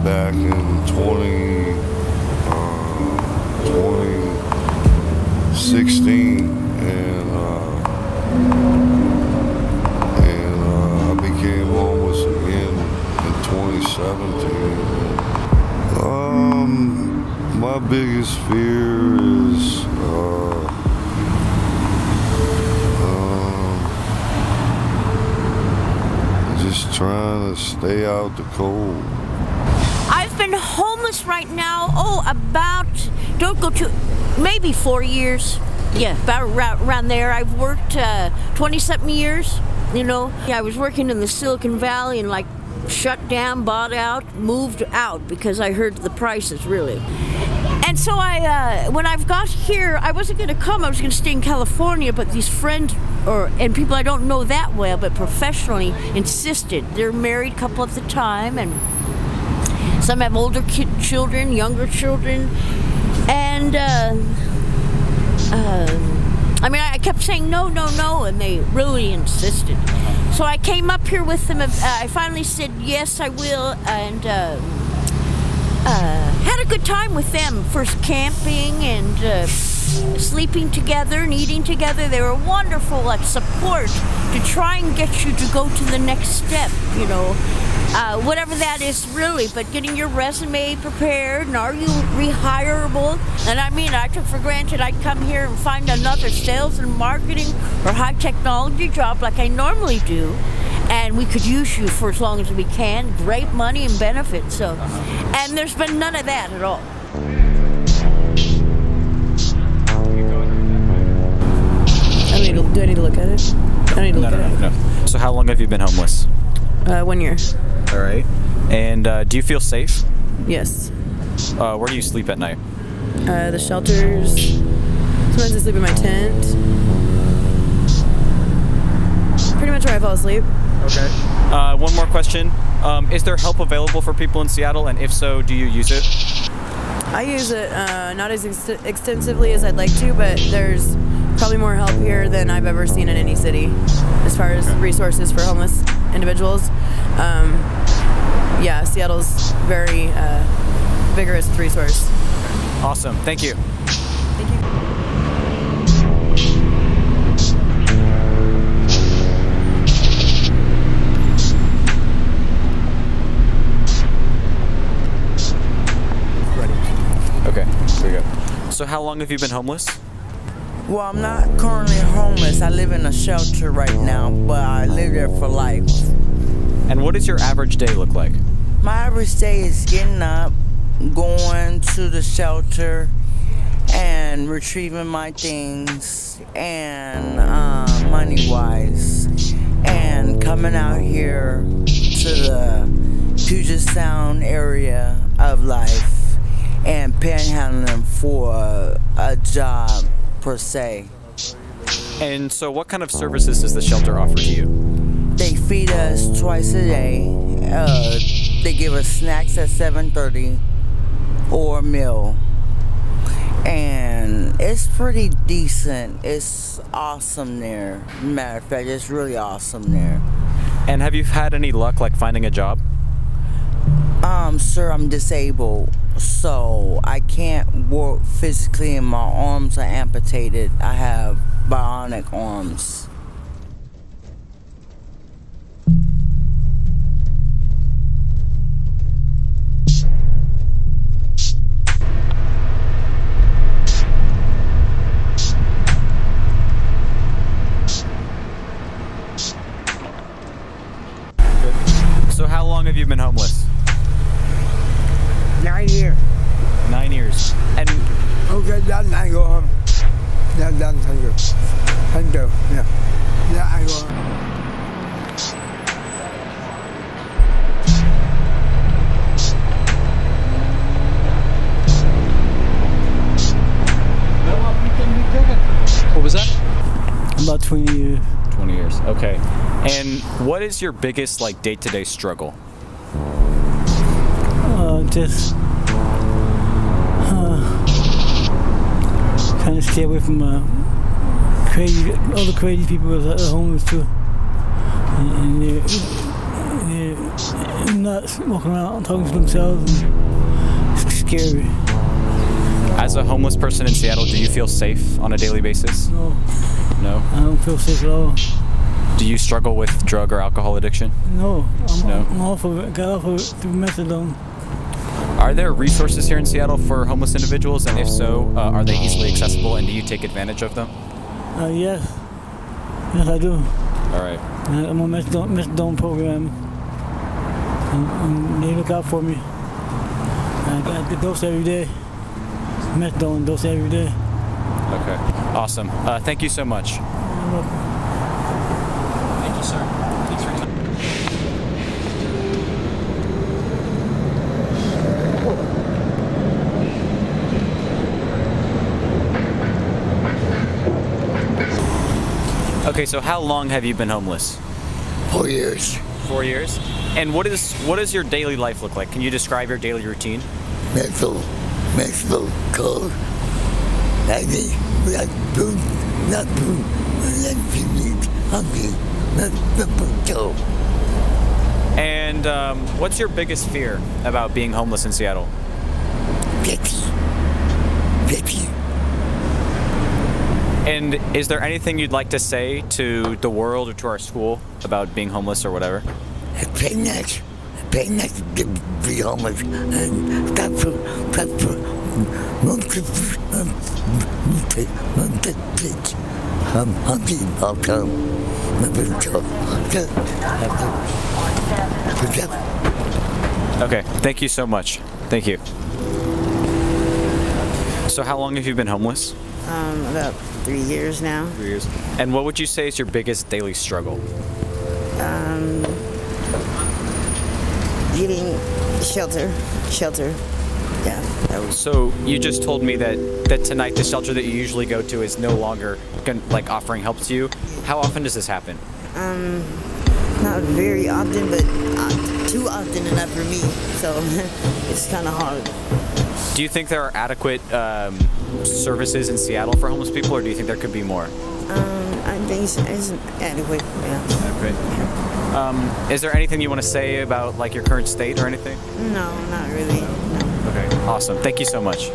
back in 2016, and I became homeless again in 2017. My biggest fear is just trying to stay out the cold. I've been homeless right now, don't go to, maybe 4 years. Yeah, about around there. I've worked 20-something years, Yeah, I was working in the Silicon Valley and shut down, bought out, moved out because I heard the prices really. And so when I've got here, I wasn't going to come. I was going to stay in California, but these friends and people I don't know that well, but professionally insisted. They're a married couple at the time, and some have older children, younger children, and I kept saying no, and they really insisted. So I came up here with them. I finally said yes, I will, and had a good time with them. First camping and sleeping together and eating together. They were wonderful support to try and get you to go to the next step, whatever that is really, but getting your resume prepared, and are you rehireable? And I took for granted I'd come here and find another sales and marketing or high technology job like I normally do, and we could use you for as long as we can, great money and benefits. So, and there's been none of that at all. Do I need to look at it? I need to look at it. No. So how long have you been homeless? 1 year. All right. And do you feel safe? Yes. Where do you sleep at night? The shelters. Sometimes I sleep in my tent. Pretty much where I fall asleep. Okay. One more question. Is there help available for people in Seattle? And if so, do you use it? I use it not as extensively as I'd like to, but there's probably more help here than I've ever seen in any city as far as resources for homeless individuals. Seattle's very vigorous with resource. Awesome. Thank you. Thank you. Okay, here we go. So how long have you been homeless? Well, I'm not currently homeless. I live in a shelter right now, but I live there for life. And what does your average day look like? My average day is getting up, going to the shelter, and retrieving my things, and money-wise, and coming out here to the Puget Sound area of life, and panhandling for a job per se. And so what kind of services does the shelter offer to you? They feed us twice a day. They give us snacks at 7:30 or a meal. And it's pretty decent. It's awesome there. Matter of fact, it's really awesome there. And have you had any luck finding a job? Sir, I'm disabled, so I can't work physically, and my arms are amputated. I have bionic arms. So how long have you been homeless? 9 years. 9 years. And Okay, then I go home. Then I go. Yeah. Then I go home. what was that? About 20 years. 20 years. Okay. And what is your biggest day-to-day struggle? Just trying to stay away from all the crazy people that are homeless too. And they're walking around talking to themselves. And it's scary. As a homeless person in Seattle, do you feel safe on a daily basis? No, No? I don't feel safe at all. Do you struggle with drug or alcohol addiction? No, No? I'm off of it. Got off of it through methadone. Are there resources here in Seattle for homeless individuals? And if so, are they easily accessible and do you take advantage of them? Yes. Yes, I do. All right. I'm on methadone program. And they look out for me. I got the dose every day. Methadone dose every day. Okay. Awesome. Thank you so much. Thank you, sir. Thanks for your time. Okay, so how long have you been homeless? 4 years. 4 years? And what does your daily life look like? Can you describe your daily routine? Mental, cold. I need not food, not hungry, not cold. And what's your biggest fear about being homeless in Seattle? Pity. And is there anything you'd like to say to the world or to our school about being homeless or whatever? I pay not to be homeless and stop for I'm hungry all the time. Okay, thank you so much. Thank you. So how long have you been homeless? About 3 years now. 3 years. And what would you say is your biggest daily struggle? Getting shelter. Yeah. So you just told me that tonight the shelter that you usually go to is no longer offering help to you. How often does this happen? Not very often, but too often enough for me. So it's kind of hard. Do you think there are adequate services in Seattle for homeless people, or do you think there could be more? I think it's adequate. Yeah. Adequate. Is there anything you want to say about your current state or anything? No, not really. No. Okay, awesome. Thank you so much.